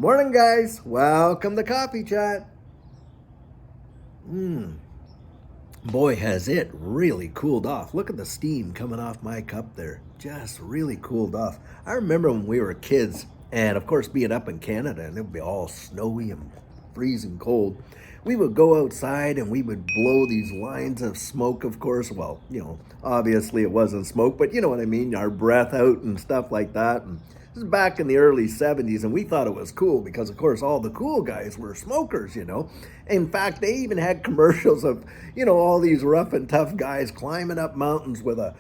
Morning, guys. Welcome to Coffee Chat. Boy, has it really cooled off. Look at the steam coming off my cup there. Just really cooled off. I remember when we were kids, and of course, being up in Canada, and it would be all snowy and freezing cold. We would go outside and we would blow these lines of smoke, of course. Well, obviously it wasn't smoke, but you know what I mean, our breath out and stuff like that. And this is back in the early 70s, and we thought it was cool because, of course, all the cool guys were smokers. In fact, they even had commercials of, all these rough and tough guys climbing up mountains with a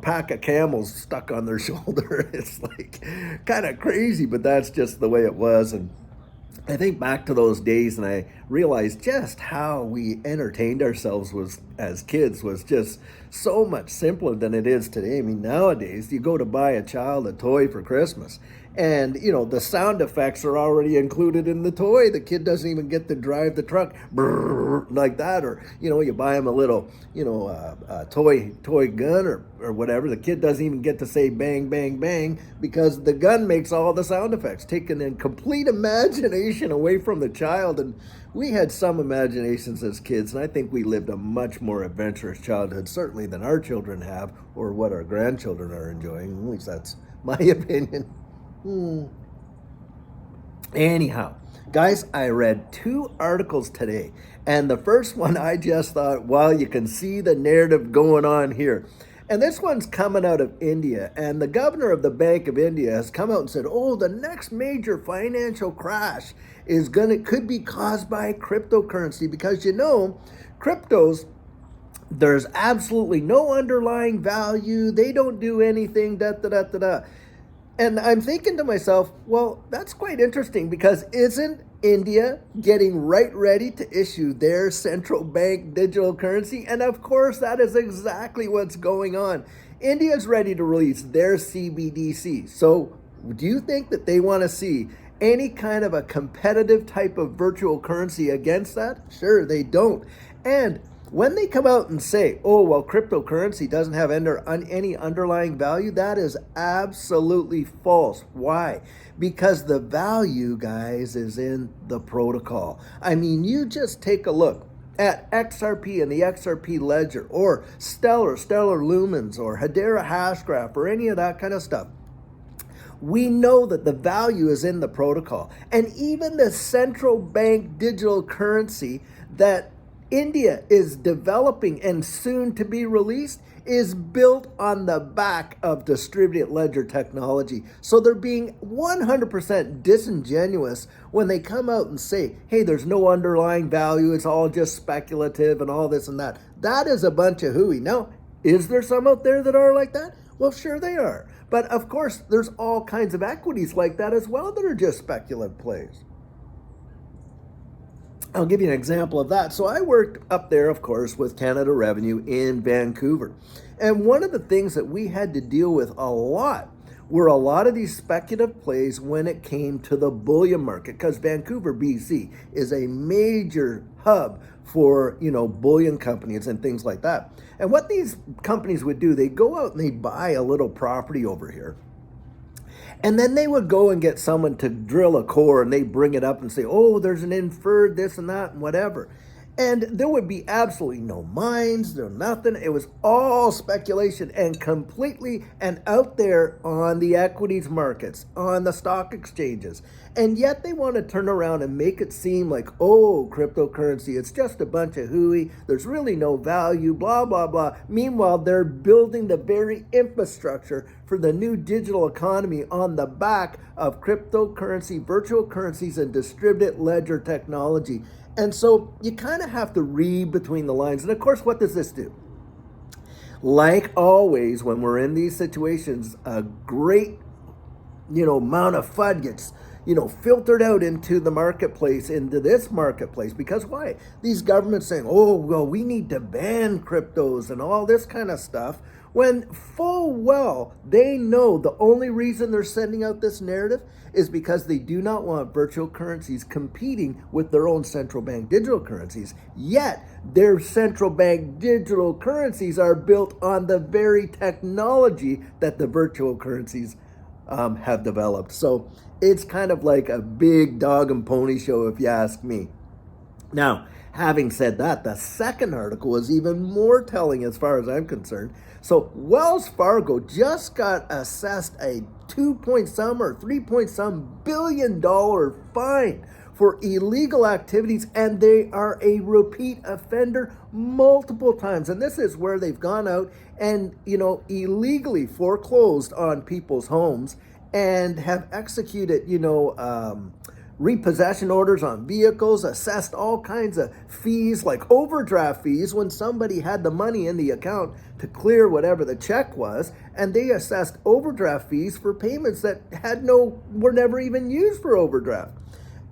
pack of camels stuck on their shoulder. It's like kind of crazy, but that's just the way it was. And I think back to those days and I realized just how we entertained ourselves as kids was just so much simpler than it is today. I mean, nowadays you go to buy a child a toy for Christmas and, the sound effects are already included in the toy. The kid doesn't even get to drive the truck like that. Or, you buy him a little, toy gun or whatever. The kid doesn't even get to say bang, bang, bang because the gun makes all the sound effects, taking in complete imagination away from the child. And we had some imaginations as kids, and I think we lived a much more adventurous childhood, certainly than our children have or what our grandchildren are enjoying. At least that's my opinion. Anyhow, guys, I read 2 articles today, and the first one I just thought, well, you can see the narrative going on here. And this one's coming out of India, and the governor of the Bank of India has come out and said, oh, the next major financial crash could be caused by cryptocurrency because cryptos, there's absolutely no underlying value. They don't do anything, da da da da da. And I'm thinking to myself, well, that's quite interesting because isn't India getting right ready to issue their central bank digital currency? And of course, that is exactly what's going on. India is ready to release their CBDC. So do you think that they want to see any kind of a competitive type of virtual currency against that? Sure, they don't. And when they come out and say, oh, well, cryptocurrency doesn't have any underlying value, that is absolutely false. Why? Because the value, guys, is in the protocol. I mean, you just take a look at XRP and the XRP ledger or Stellar Lumens or Hedera Hashgraph or any of that kind of stuff. We know that the value is in the protocol. And even the central bank digital currency that India is developing and soon to be released is built on the back of distributed ledger technology. So they're being 100% disingenuous when they come out and say, hey, there's no underlying value. It's all just speculative and all this and that. That is a bunch of hooey. Now, is there some out there that are like that? Well, sure they are. But of course, there's all kinds of equities like that as well that are just speculative plays. I'll give you an example of that. So I worked up there, of course, with Canada Revenue in Vancouver. And one of the things that we had to deal with a lot were a lot of these speculative plays when it came to the bullion market, because Vancouver, BC is a major hub for, bullion companies and things like that. And what these companies would do, they'd go out and they'd buy a little property over here. And then they would go and get someone to drill a core and they bring it up and say, oh, there's an inferred this and that and whatever. And there would be absolutely no mines, no nothing. It was all speculation and completely and out there on the equities markets, on the stock exchanges. And yet they want to turn around and make it seem like, oh, cryptocurrency, it's just a bunch of hooey. There's really no value, blah, blah, blah. Meanwhile, they're building the very infrastructure for the new digital economy on the back of cryptocurrency, virtual currencies, and distributed ledger technology. And so you kind of have to read between the lines. And of course, what does this do? Like always, when we're in these situations, a great, amount of FUD gets, filtered out into the marketplace, into this marketplace. Because why? These governments saying, oh, well, we need to ban cryptos and all this kind of stuff. When full well they know the only reason they're sending out this narrative is because they do not want virtual currencies competing with their own central bank digital currencies. Yet their central bank digital currencies are built on the very technology that the virtual currencies have developed. So it's kind of like a big dog and pony show, if you ask me. Now, having said that, the second article is even more telling as far as I'm concerned. So Wells Fargo just got assessed a 2 point some or 3 point some billion-dollar fine for illegal activities, and they are a repeat offender multiple times. And this is where they've gone out and, illegally foreclosed on people's homes and have executed, repossession orders on vehicles, assessed all kinds of fees like overdraft fees when somebody had the money in the account to clear whatever the check was, and they assessed overdraft fees for payments that were never even used for overdraft.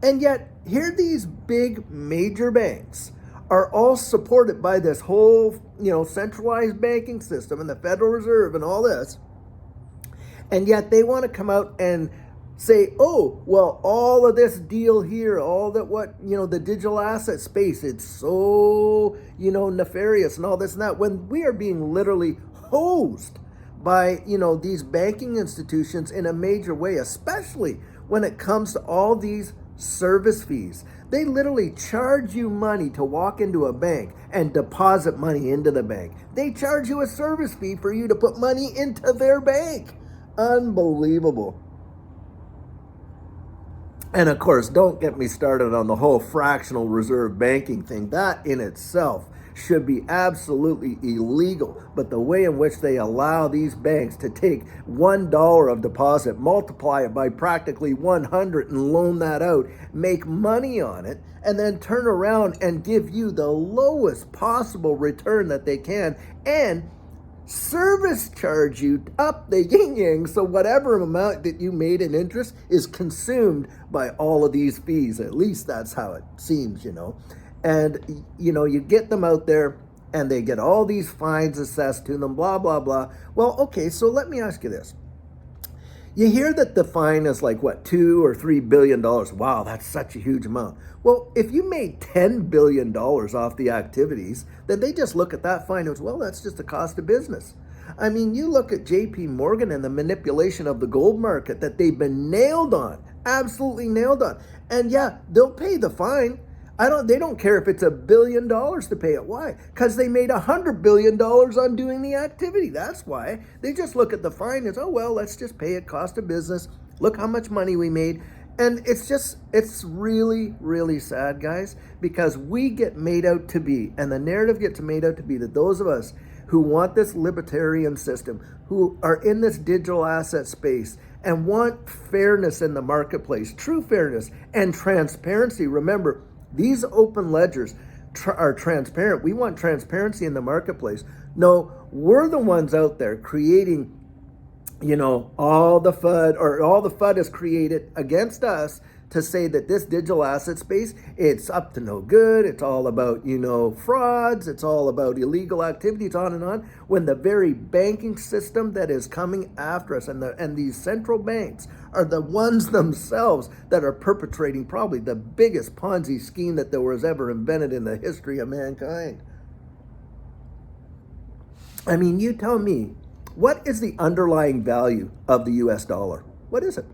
And yet, here these big major banks are all supported by this whole, centralized banking system and the Federal Reserve and all this. And yet they want to come out and say, oh, well, all of this deal here, all that the digital asset space, it's so, nefarious and all this and that, when we are being literally hosed by, these banking institutions in a major way, especially when it comes to all these service fees. They literally charge you money to walk into a bank and deposit money into the bank. They charge you a service fee for you to put money into their bank. Unbelievable. And of course, don't get me started on the whole fractional reserve banking thing. That in itself should be absolutely illegal. But the way in which they allow these banks to take $1 of deposit, multiply it by practically 100 and loan that out, make money on it, and then turn around and give you the lowest possible return that they can, and service charge you up the yin-yang, so whatever amount that you made in interest is consumed by all of these fees. At least that's how it seems, And, you get them out there and they get all these fines assessed to them, blah, blah, blah. Well, okay, so let me ask you this. You hear that the fine is like, what, $2 or $3 billion. Wow, that's such a huge amount. Well, if you made $10 billion off the activities, then they just look at that fine as, well, that's just the cost of business. I mean, you look at JP Morgan and the manipulation of the gold market that they've been nailed on, absolutely nailed on. And yeah, they'll pay the fine. They don't care if it's $1 billion to pay it. Why? Because they made $100 billion on doing the activity. That's why. They just look at the fine as, oh, well, let's just pay it, cost of business. Look how much money we made. And it's really, really sad, guys, because we get made out to be, and the narrative gets made out to be that those of us who want this libertarian system, who are in this digital asset space and want fairness in the marketplace, true fairness and transparency. Remember, these open ledgers are transparent. We want transparency in the marketplace. No, we're the ones out there creating, all the FUD, or all the FUD is created against us to say that this digital asset space, it's up to no good. It's all about, frauds. It's all about illegal activities, on and on. When the very banking system that is coming after us and these central banks are the ones themselves that are perpetrating probably the biggest Ponzi scheme that there was ever invented in the history of mankind. I mean, you tell me, what is the underlying value of the US dollar? What is it?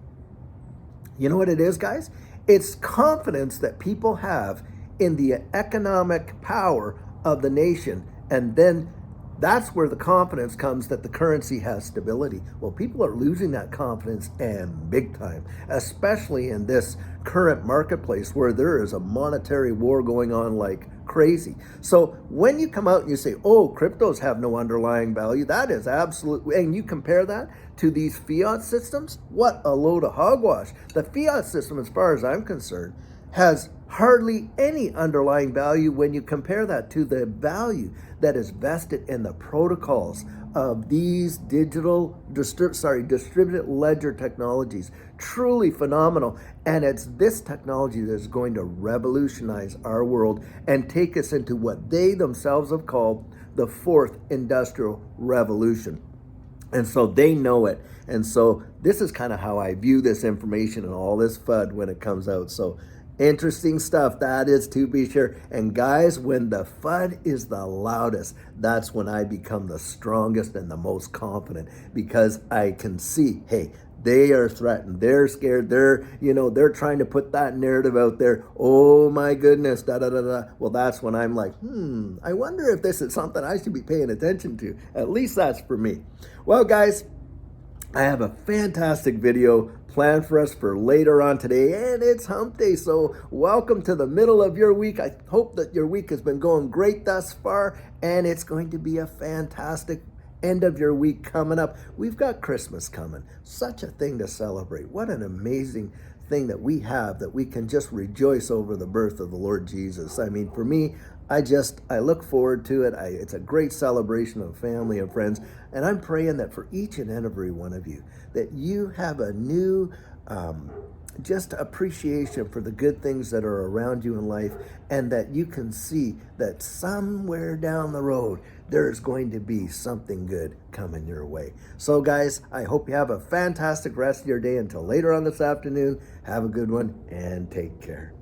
You know what it is, guys? It's confidence that people have in the economic power of the nation. And then that's where the confidence comes that the currency has stability. Well, people are losing that confidence, and big time, especially in this current marketplace where there is a monetary war going on like crazy. So when you come out and you say, oh, cryptos have no underlying value, that is absolutely, and you compare that to these fiat systems, what a load of hogwash. The fiat system, as far as I'm concerned, has hardly any underlying value when you compare that to the value that is vested in the protocols of these distributed ledger technologies. Truly phenomenal. And it's this technology that is going to revolutionize our world and take us into what they themselves have called the fourth industrial revolution. And so they know it. And so this is kind of how I view this information and all this FUD when it comes out. So interesting stuff, that is to be sure. And guys, when the FUD is the loudest, that's when I become the strongest and the most confident, because I can see, hey, they are threatened. They're scared. They're trying to put that narrative out there. Oh my goodness, da da da da. Well, that's when I'm like, I wonder if this is something I should be paying attention to. At least that's for me. Well, guys, I have a fantastic video planned for us for later on today, and it's hump day, so welcome to the middle of your week. I hope that your week has been going great thus far, and it's going to be a fantastic end of your week coming up. We've got Christmas coming. Such a thing to celebrate. What an amazing thing that we have, that we can just rejoice over the birth of the Lord Jesus. I mean, for me, I look forward to it. It's a great celebration of family and friends. And I'm praying that for each and every one of you, that you have a new just appreciation for the good things that are around you in life, and that you can see that somewhere down the road, there's going to be something good coming your way. So guys, I hope you have a fantastic rest of your day until later on this afternoon. Have a good one and take care.